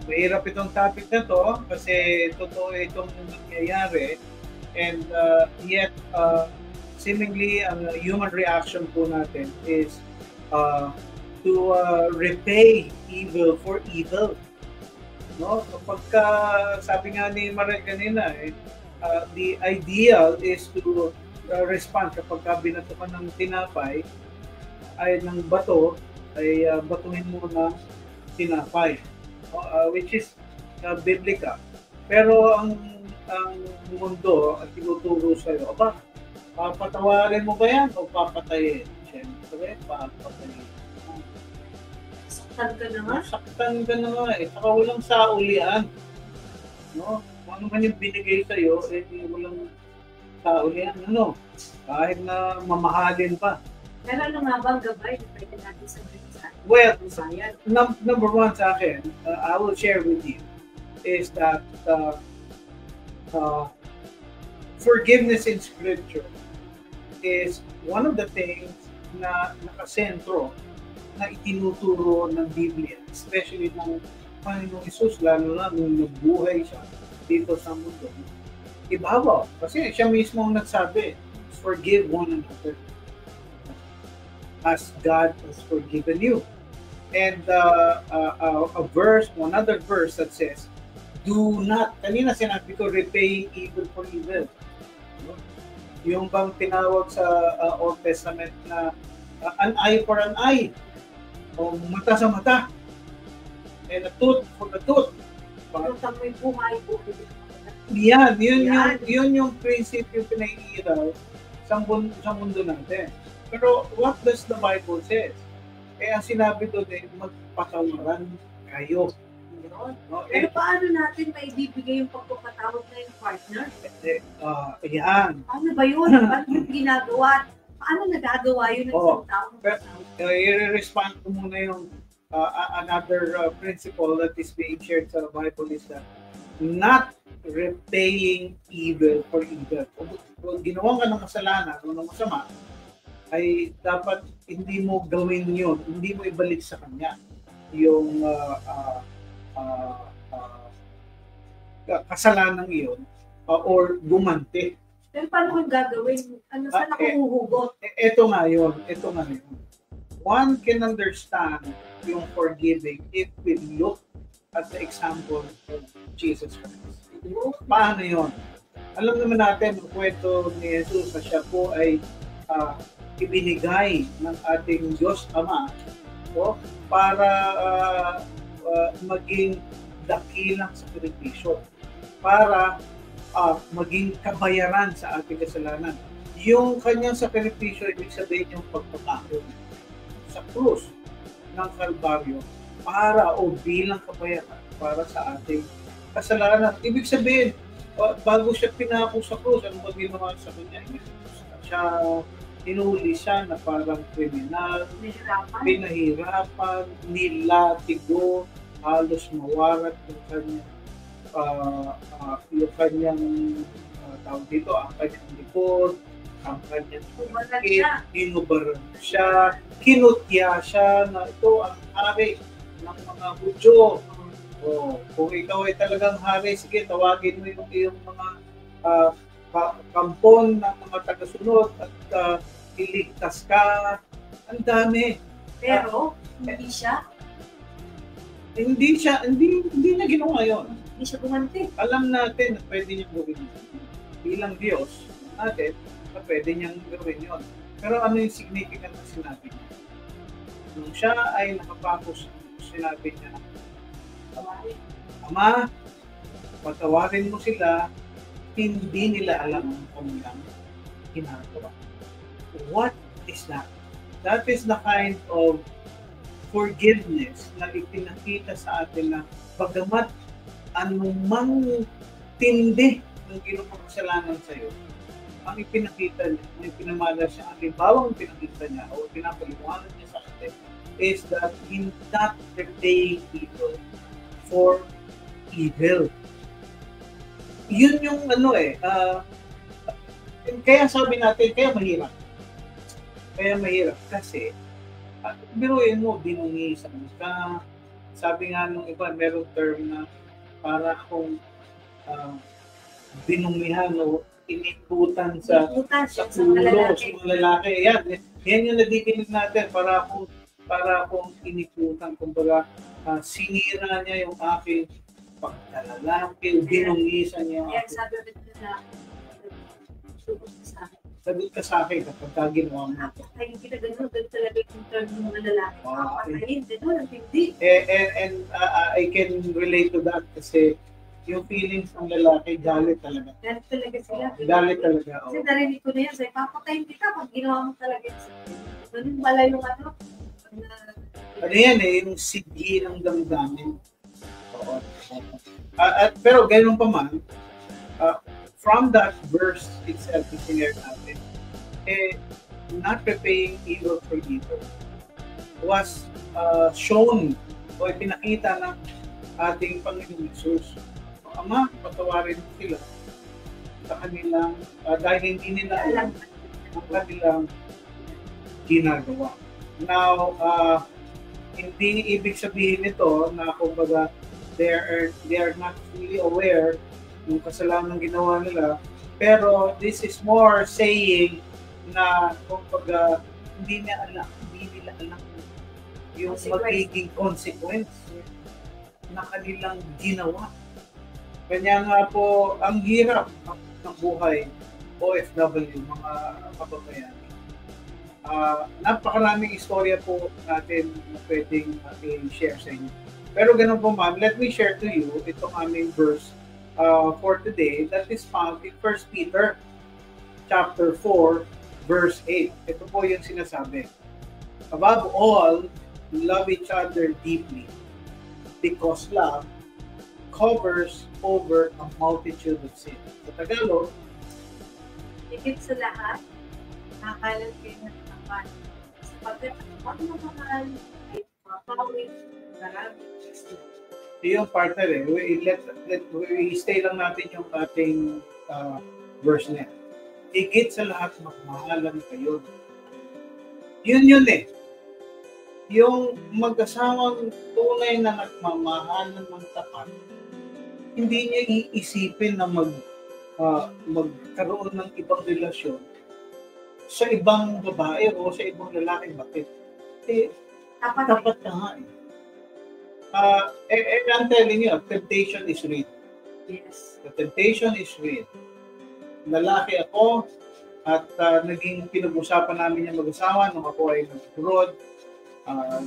Mahirap itong topic na to kasi totoo itong nangyayari. And yet, seemingly, ang human reaction po natin is to repay evil for evil. No? Kapag sabi nga ni Marek kanina, the ideal is to respond kapag binato ka ng tinapay ay ng bato, ay batuhin mo ng tinapay, which is biblical. Pero ang mundo at tinuturo sa'yo, papatawarin mo ba yan o papatayin? Siyempre, papatayin. Saktan ka na nga. Saktan ka na nga eh. Saka walang saulian. No? Ano man yung binigay sa'yo, walang saulian. Ano? Kahit na mamahalin pa. Pero ano nga ba ang gabay na pwede natin sabihin sa atin? Well, number one sa akin, I will share with you, is that forgiveness in Scripture is one of the things na nakasentro na itinuturo ng Biblia, especially ng Panginoong Hesus, lalo na nung nagbuhay siya dito sa mundo. Ibabaw, kasi siya mismo ang nagsabi, forgive one another as God has forgiven you. And another verse that says, do not, kanina sinabi ko, repay evil for evil. Yung bang tinawag sa Old Testament na an eye for an eye, o mata sa mata, and a tooth for a tooth. Yan, yun yung prinsipyo pinag-iiraw sa mundo natin. Pero what does the Bible says? Ang sinabi doon ay magpatawaran kayo. No? Pero paano natin maibibigay yung pagpapatawad na yung partner? Yan. Paano ba yun? Paano yung ginagawa? Paano nagagawa yun ng isang tao? I-respond ko muna yung another principle that is being shared sa Bible is that not repaying evil for evil. Kung ginawa ka ng kasalanan o ng masama, ay dapat hindi mo gawin yun, hindi mo ibalik sa kanya yung kasalanan iyon or gumanti. Pero paano kung gagawin? Ano saan ako huhugot? Ito nga yun. One can understand yung forgiving if we look at the example of Jesus Christ. Paano yun? Alam naman natin ang kwento ni Jesus na siya po ay ibinigay ng ating Diyos Ama, no? Para maging dakilang sakripisyo, para maging kabayaran sa ating kasalanan. Yung kanyang sakripisyo, ibig sabihin yung pagpapako sa krus ng Kalbaryo para o bilang kabayaran para sa ating kasalanan. Ibig sabihin, bago siya pinako sa krus, ano ba ginawa sa kanya? Siya, hinuli siya na parang kriminal, pinahirapan, nilatigo, halos mawarat yung kanyang tawag dito, ang kanyang likod, ang kanyang sakit, inubaran siya, kinutya siya na ito ang hari ng mga Hudyo. Kung ikaw ay talagang hari, sige, tawagin mo yung iyong mga kampon ng mga tagasunod at iligtas ka. Ang dami. Pero, hindi niya ginawa yun. Hindi siya gumanti. Alam natin na pwede niyang gawin yun. Bilang Diyos natin, na pwede niyang gawin yun. Pero ano yung significant na sinabi niya? Nung siya ay nakapako, sinabi niya, Ama, patawarin mo sila, hindi nila alam kung kanilang ginagawa. What is that? That is the kind of forgiveness na ipinakita sa atin na bagamat anumang tindi ng ginawang kasalanan sa iyo, ang ipinakita niya, ang ipinamala siya, ang ibawang pinakita niya o pinapaliwanag niya sa atin is that in not repaying evil for evil. Yun yung kaya sabi natin, kaya mahirap. Kaya mahirap kasi biruin mo, binungisan ka. Sabi nga nung iba, merong term na para akong binungihan o iniputan sa ulo sa lalaki. Yan yung nadidinig natin, para akong iniputan. Kumbaga, sinira niya yung aking pagkalalaki, binungisan niya. Yan, sabi rin na sagot ka sa akin kapag ginawa mo ito. Ay, hindi na gano'n. Gano'n talaga yung term ng mga lalaki. Papatayin, gano'n, ang hindi. And I can relate to that kasi yung feelings ng lalaki, galit talaga. Galit talaga sila. Galit talaga. Kasi narinig ko na yan, sa'yo, papatayin kita pag ginawa mo talaga yan. Ganun pala yung ano yan yung sige ng damdamin. Pero ganoon pa man, from that verse itself, sinare natin, not repaying evil for evil was shown o pinakita ng ating Panginoon Jesus. Ama, patawarin mo sila sa kanilang, dahil hindi nila alam ang kanilang ginagawa. Now, hindi ibig sabihin nito na kumbaga they are not fully aware ng kasalanan ginawa nila, pero this is more saying na kumbaga hindi nila alam yung magiging consequence na kanilang ginawa. Kanya nga po ang hirap ng buhay OFW, mga kababayan. Napakaraming istorya po natin na pwedeng i-share sa inyo. Pero ganun po ma'am, let me share to you itong aming verse for today that is found in 1 Peter chapter 4 verse 8. Ito po yung sinasabi. Above all, love each other deeply because love covers over a multitude of sins. Sa Tagalog, higit sa lahat, nakakalal kayo ng tapat. Sapagkat ang pagmamahal ay mapawid, marami. yung partner we stay lang natin yung ating verse na yan. Higit sa lahat, magmahalan kayo. Yun eh. Yung mag-asawang tunay na nagmamahalan ng tapat, hindi niya iisipin na magkaroon ng ibang relasyon sa ibang babae o sa ibang lalaki. Bakit? Tapat na nga eh. I'm telling you, temptation is real. Yes. The temptation is real. lalaki ako at naging pinag-usapan namin yung mag-asawa nung ako ay nag-abroad.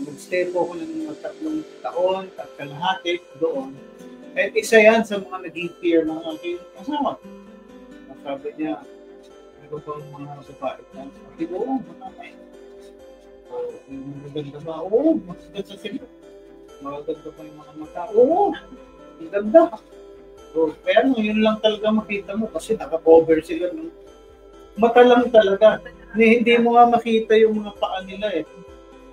Nag-stay po ako ng 3 taon at kalahati doon. At isa yan sa mga naging fear ng aking asawa. Sabi niya, ano bang mga babae na? Sabi ko, oo, marami. Maganda ba? Oo, maganda sila. Maganda pa yung mga mata. Oo, ang ganda. So, pero yun lang talaga makita mo kasi naka-cover sila ng mata lang talaga. Hindi mo nga makita yung mga paa nila eh.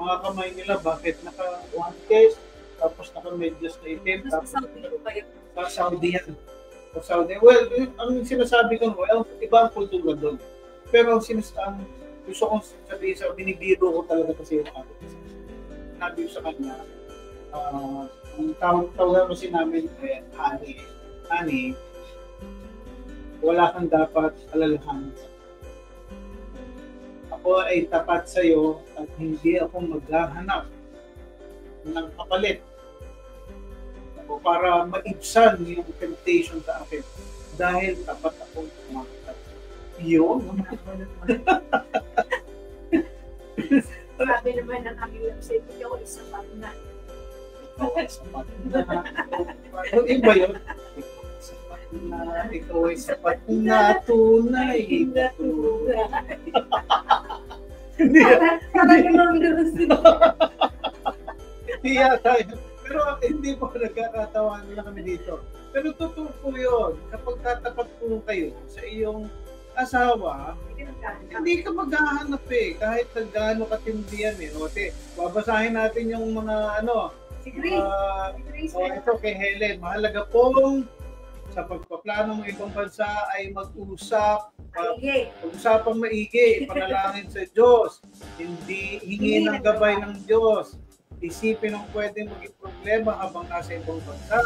Mga kamay nila, bakit naka-one case, tapos naka-medyas na itim. Mas Saudi ko kayo. Sa Saudi yan. Sa Saudi. Well, ang sinasabi ko, well, iba ang kultura doon. Pero ang gusto kong sabihin sa binibiro ko talaga kasi yung ako. Sinabi ko sa kanya, ang tawag kasi namin ay Ani, wala kang dapat alalahanin. Ako ay tapat sa iyo at hindi ako maghahanap ng kapalit. Ako para maibsan yung temptation sa akin dahil tapat ako kumakita. Yun. Sabi naman ng aming website, ikaw ay sapat na. Ikaw ay sapat na. Ano iba yun? Ikaw ay sapat na tunay. Parang naman doon sila. Hindi yata yun. Pero hindi po nagkakatawa na kami dito. Pero totoo po yun. Kapag tatapat po kayo sa iyong asawa, hindi ka maghahanap eh. Kahit na gaano katindi yan eh. Ote, babasahin natin yung mga Si Grace. Ito kay Helen. Mahalaga pong sa pagpaplano ng ibang bansa ay mag-usap, pag-usapang maigi, panalangin sa Diyos, hindi hingi ng gabay ng Diyos, isipin ang pwedeng maging problema habang nasa ibang bansa,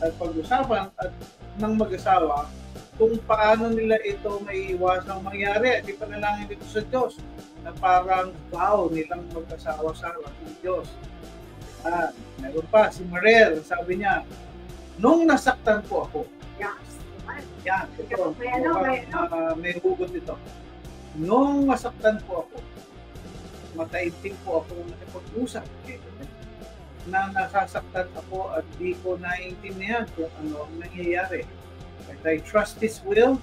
at pag-usapan at ng mag-asawa kung paano nila ito may iwasang mangyari at ipanalangin dito sa Diyos na parang vow nilang mag-asawa sa harap ng Diyos. Meron pa, si Marel, sabi niya, nung nasaktan po ako, yan, ito, may hugot ito. Nung masaktan po ako, mataimtim po ako nakipag-usap na nasasaktan ako at di ko naiintindihan kung ano ang nangyayari. But I trust His will,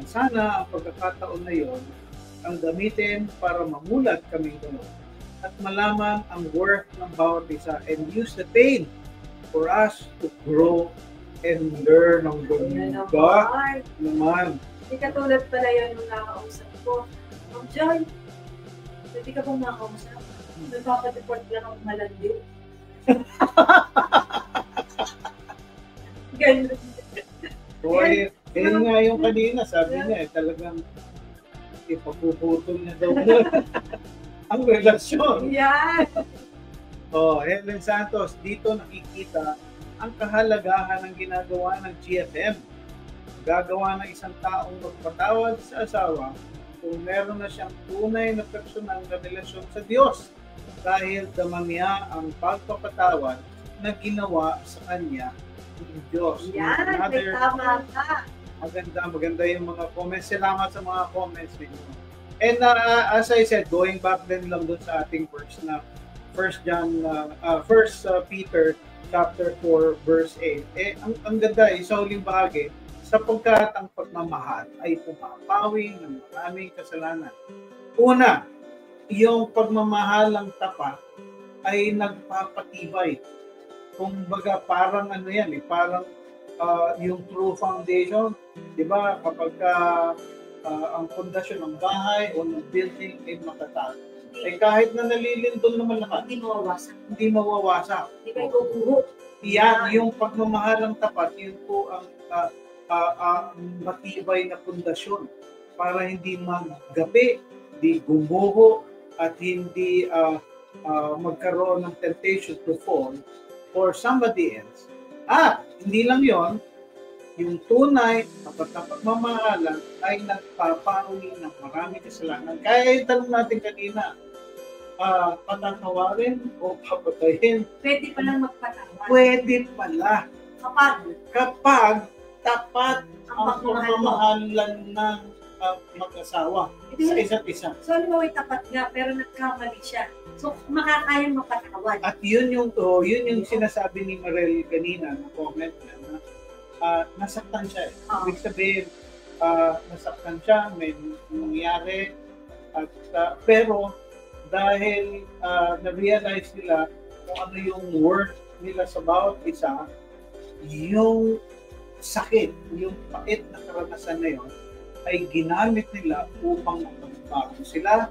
at sana ang pagkakataon na yon ang gamitin para mamulat kaming gano'n at malaman ang worth ng bawat isa and use the pain for us to grow and learn ng ganda naman. Hindi katulad pala yun nung nakausap ko. Ma'am Joy, pwede ka pong makausap. Nagpapadeport lang ako malandi. Ganun. Boy, yun nga yung kanina, sabi niya talagang ipapuputol niya daw ang relasyon. Yan! Helen Santos, dito nakikita ang kahalagahan ng ginagawa ng GFM. Gagawa ng isang taong magpatawad sa asawa kung meron na siyang tunay na personal na relasyon sa Diyos dahil damang niya ang pagpapatawad na ginawa sa kanya ng Diyos. Yan, may tama ka. Maganda yung mga comments. Salamat sa mga comments ninyo. And as I said, going back din lang doon sa ating verse na 1 Peter chapter 4 verse 8. Ang ganda, sa huling bahagi, sapagkat ang pagmamahal ay pumapawi ng maraming kasalanan. Una, yung pagmamahal ng tapat ay nagpapatibay. Kumbaga parang parang yung true foundation, di ba? Kapag ang pundasyon ng bahay o ng building ay matatag. Kahit na nalilindol naman lahat, Hindi mawawasak. hindi mawawasak. Hindi kayo guguho. Yan, yung pagmamahal ng tapat, yun po ang matibay na pundasyon para hindi maggabi, hindi gumuho, at hindi magkaroon ng temptation to fall for somebody else. Hindi lang yon, yung tunay na pagmamahalan ay nagpapawi ng maraming kasalanan. Kaya yung tanong natin kanina, patatawarin o papatayin? Pwede palang magpatawad. Pwede pala. Kapag Kapag tapat ang pagmamahalan ng mag-asawa sa isa't isa. So, halimbawa, tapat nga, pero nagkamali siya. So, makakayang mapatawad. At yun yung sinasabi ni Marel kanina, na comment niya, na nasaktan siya. Ibig sabihin, nasaktan siya, may nangyari, at pero dahil na-realize nila kung ano yung worth nila sa bawat isa, yung sakit, yung pait na karanasan na yun, ay ginamit nila upang magbago sila,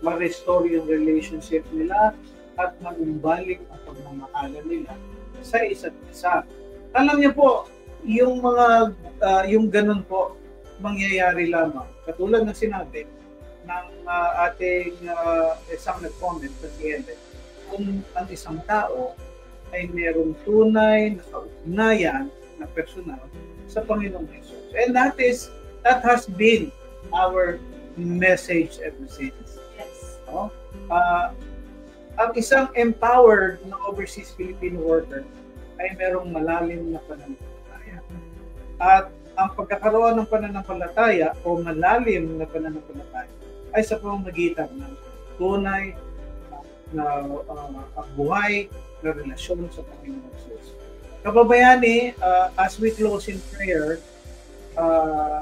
ma-restore yung relationship nila, at manumbalik ang pagmamahalan nila sa isa't isa. Alam niyo po, yung yung ganun po, mangyayari lamang. Katulad ng sinabi ng ating isang nag-comment na si Helen, kung ang isang tao ay merong tunay na kaugnayan na personal sa Panginoong Jesus. And that has been our message ever since. Yes. Ang isang empowered na overseas Filipino worker ay merong malalim na pananampalataya. At ang pagkakaroon ng pananampalataya o malalim na pananampalataya ay sa pamamagitan ng tunay na buhay na relasyon sa Panginoong Jesus. Kababayani, as we close in prayer,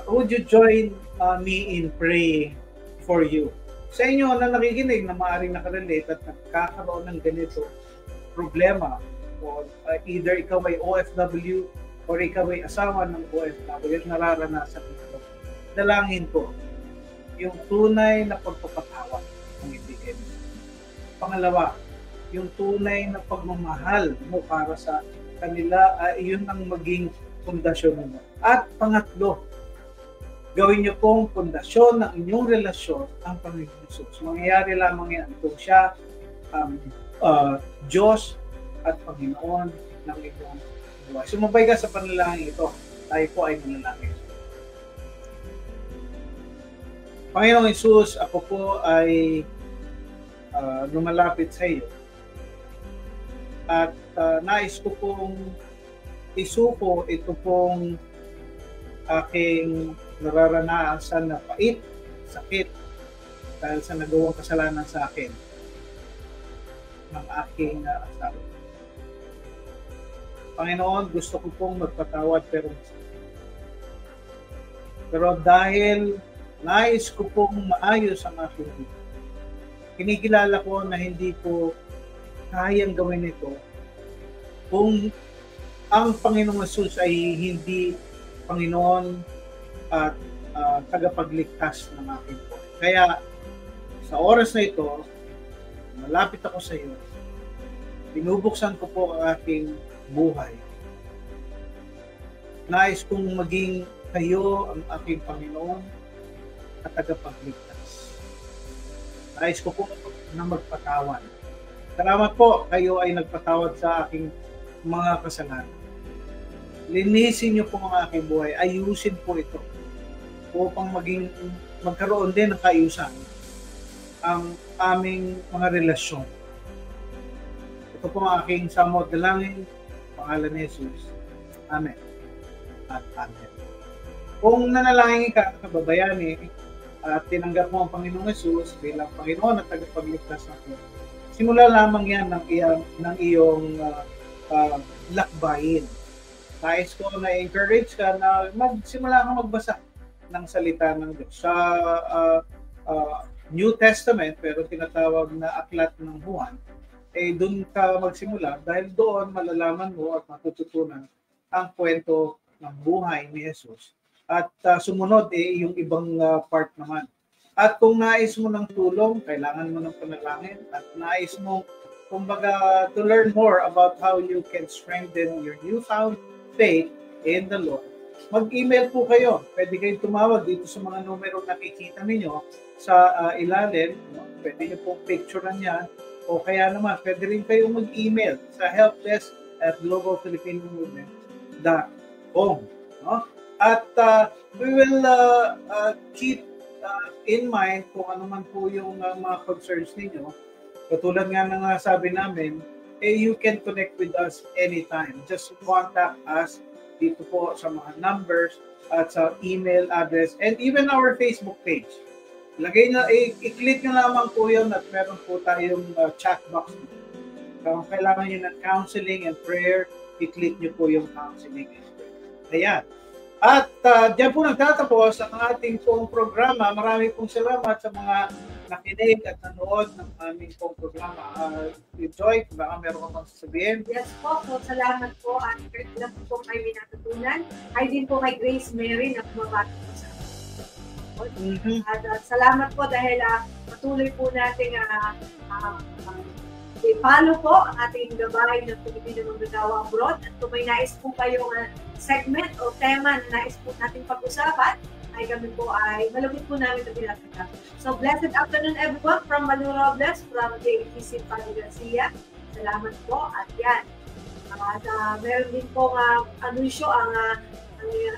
would you join me in praying for you? Sa inyo na nakikinig na maaaring nakarelate at nagkakaroon ng ganito problema, o either ikaw ay OFW or ikaw ay asawa ng OFW at nararanasan ito, dalangin ko yung tunay na pagpapatawa ng ibigay mo. Pangalawa, yung tunay na pagmamahal mo para sa kanila, yun ang maging pundasyon mo. At pangatlo, gawin niyo pong pundasyon ng inyong relasyon ang Panginoon Jesus. Mangyayari lamang yan kung siya ang Diyos at Panginoon ng inyong buhay. Sumabay ka sa panalangin ito. Tayo po ay manalangin. Panginoong Jesus, ako po ay lumalapit sa iyo. At nais ko pong isuko ito pong aking nararanasan na pait, sakit, dahil sa nagawang kasalanan sa akin ng aking asawa. Panginoon, gusto ko pong magpatawad pero dahil nais ko pong maayos ang aking buhay, kinikilala ko na hindi ko kayang gawin ito kung ang Panginoong Jesus ay hindi Panginoon at tagapagligtas ng aking buhay. Kaya sa oras na ito, malapit ako sa iyo, binubuksan ko po ang aking buhay. Nais kong maging kayo ang aking Panginoon at tagapagligtas. Nais ko po na magpatawad. Salamat po, kayo ay nagpatawad sa aking mga kasalanan. Linisin niyo po ang aking buhay. Ayusin po ito upang magkaroon din ng kaayusan ang aming mga relasyon. Ito po ang aking samot dalangin, pangalan ni Jesus. Amen. At amen. Kung nanalangin ka, kababayani, at tinanggap mo ang Panginoong Jesus bilang Panginoon at tagapagligtas natin, simula lamang yan ng iyong lakbayin. Nais ko na encourage ka na magsimula kang magbasa ng salita ng Diyos. Sa New Testament, pero tinatawag na Aklat ng Juan, doon ka magsimula dahil doon malalaman mo at matututunan ang kwento ng buhay ni Jesus. At sumunod yung ibang part naman. At kung nais mo ng tulong, kailangan mo ng panalangin, at nais mo, kumbaga, to learn more about how you can strengthen your newfound faith in the Lord, mag-email po kayo. Pwede kayong tumawag dito sa mga numero nakikita ninyo sa ilalim. Pwede nyo pong picturean yan. O kaya naman, pwede rin kayong mag-email sa helpdesk@globalfilipinomovement.com. No? At we will keep in mind kung ano man po yung mga concerns ninyo. Katulad nga ng sabi namin, you can connect with us anytime. Just contact us dito po sa mga numbers at sa email address and even our Facebook page. Lagay na, i-click nyo lamang po yun at meron po tayong chat box. Kung kailangan nyo ng counseling and prayer, i-click nyo po yung counseling and prayer. Ayan. At diyan po nagtatapos ang ating pong programa. Marami pong salamat sa mga nakinig at nanood ng aming pong programa. Joy, baka meron ka pang sasabihin? Yes po, so salamat po at ilan po kayo natutunan. Ay din po kay Grace Mary na bumabati po sa At salamat po dahil patuloy po natin i-follow po ang ating gabay ng Pilipino Manggagawa Abroad. At kung may nais po kayong segment o tema na nais po natin pag-usapan, ay kami po ay malapit po namin ito pinagkita. So, blessed afternoon everyone from Manu Robles, from JTC Padre Garcia. Salamat po at yan. At meron din po anunsyo ang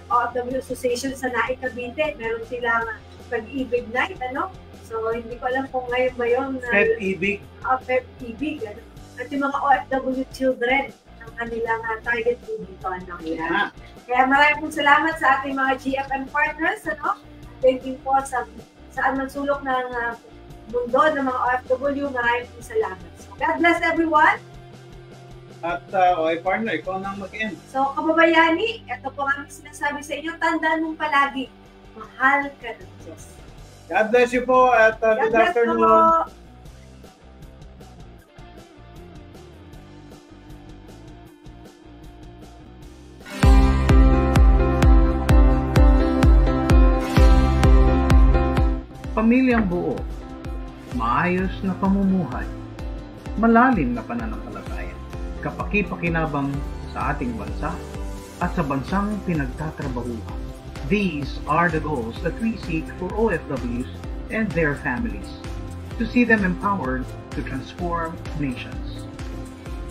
OFW Association sa Naik Cavite. Meron silang pag-ibig night, ano? So, hindi ko alam kung ngayon ba yun. Pep-ibig. Pep-ibig. Ano? At yung mga OFW children, ang kanilang target po dito. Ano? Yeah. Kaya maraming pong salamat sa ating mga GFM partners. Ano? Thank you po sa saan man sulok ng mundo ng mga OFW. Maraming pong salamat. So, God bless everyone. At partner, ikaw nang mag-end. So, kababayani, ito po ang sinasabi sa inyo, tandaan mong palagi, mahal ka ng Diyos. God bless you po at good afternoon. Po. Pamilyang buo, maayos na pamumuhay, malalim na pananampalataya, kapaki-pakinabang sa ating bansa at sa bansang pinagtatrabahuhan. These are the goals that we seek for OFWs and their families, to see them empowered to transform nations.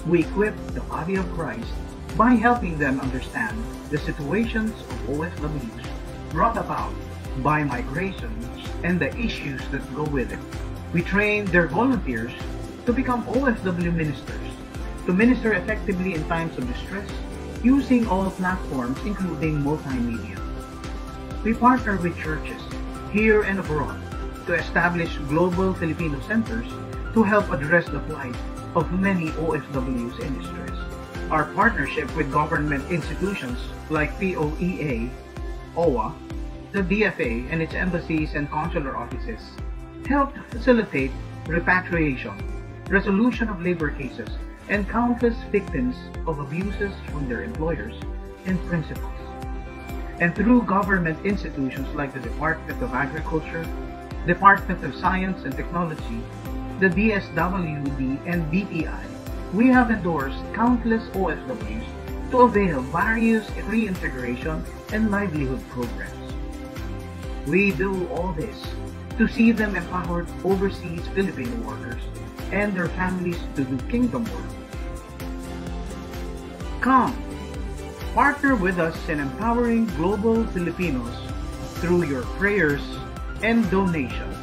We equip the body of Christ by helping them understand the situations of OFWs brought about by migrations and the issues that go with it. We train their volunteers to become OFW ministers, to minister effectively in times of distress using all platforms including multimedia. We partner with churches here and abroad to establish global Filipino centers to help address the plight of many OFWs in distress. Our partnership with government institutions like POEA, OWA, the DFA and its embassies and consular offices helped facilitate repatriation, resolution of labor cases, and countless victims of abuses from their employers and principals. And through government institutions like the Department of Agriculture, Department of Science and Technology, the DSWD, and DTI, we have endorsed countless OFWs to avail various reintegration and livelihood programs. We do all this to see them empowered overseas Filipino workers and their families to do kingdom work. Come, partner with us in empowering global Filipinos through your prayers and donations.